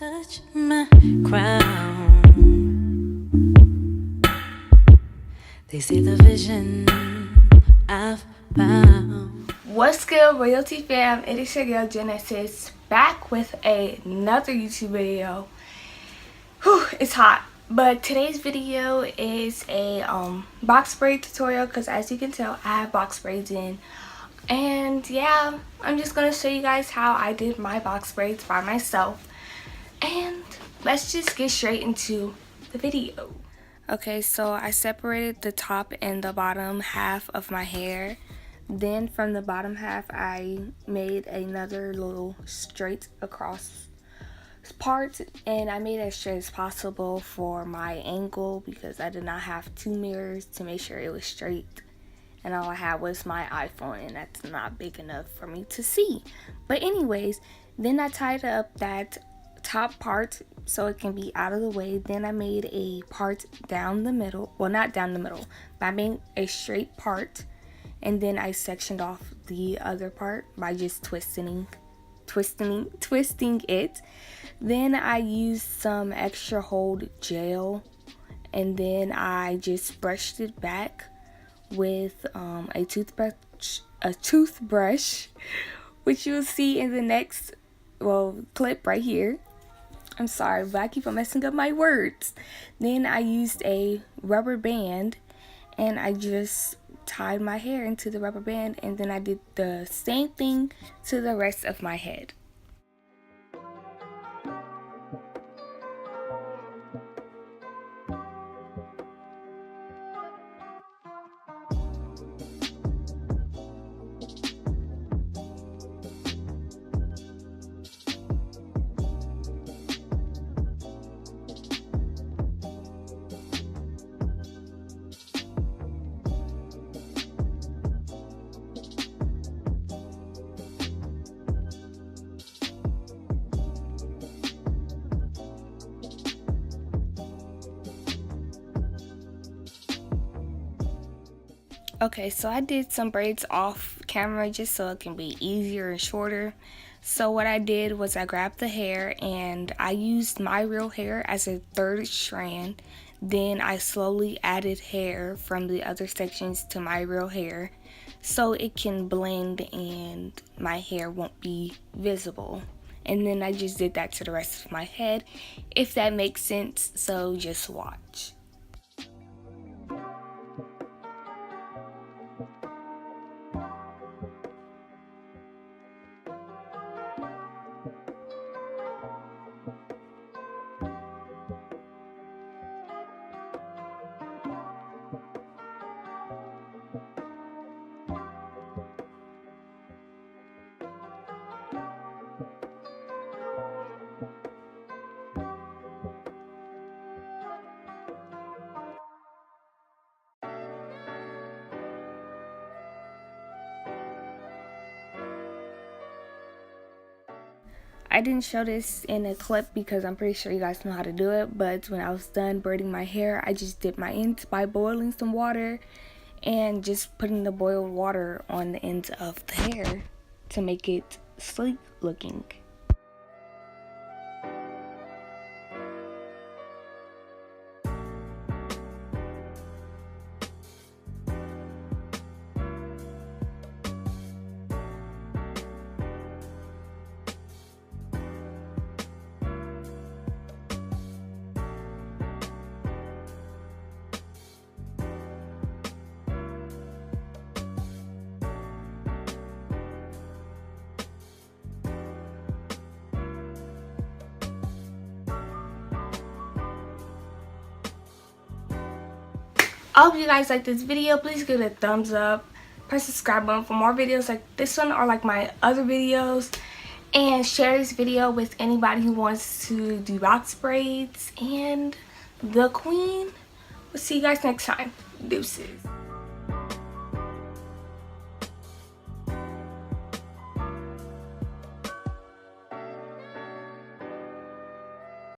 touch my crown. They see the vision I've found. What's good, Royalty fam? It is your girl Genesis back with another YouTube video. Whew, it's hot. But today's video is a box braid tutorial because as you can tell, I have box braids in. And yeah, I'm just going to show you guys how I did my box braids by myself. And let's just get straight into the video. Okay, so I separated the top and the bottom half of my hair. Then from the bottom half, I made another little straight across part, and I made it as straight as possible for my angle because I did not have two mirrors to make sure it was straight, and all I had was my iPhone, and that's not big enough for me to see. But anyways, then I tied up that top part so it can be out of the way. Then I made a part down the middle, well, not down the middle, but I made a straight part, and then I sectioned off the other part by just twisting it. Then I used some extra hold gel, and then I just brushed it back with a toothbrush, which you'll see in the next clip right here. I'm sorry, but I keep on messing up my words. Then I used a rubber band, and I just tied my hair into the rubber band, and then I did the same thing to the rest of my head. Okay, so I did some braids off camera just so it can be easier and shorter. So what I did was I grabbed the hair and I used my real hair as a third strand. Then I slowly added hair from the other sections to my real hair so it can blend and my hair won't be visible. And then I just did that to the rest of my head, if that makes sense, so just watch. I didn't show this in a clip because I'm pretty sure you guys know how to do it, but when I was done braiding my hair, I just dipped my ends by boiling some water and just putting the boiled water on the ends of the hair to make it sleek looking. I hope you guys like this video. Please give it a thumbs up. Press the subscribe button for more videos like this one or like my other videos. And share this video with anybody who wants to do box braids. And the queen. We'll see you guys next time. Deuces.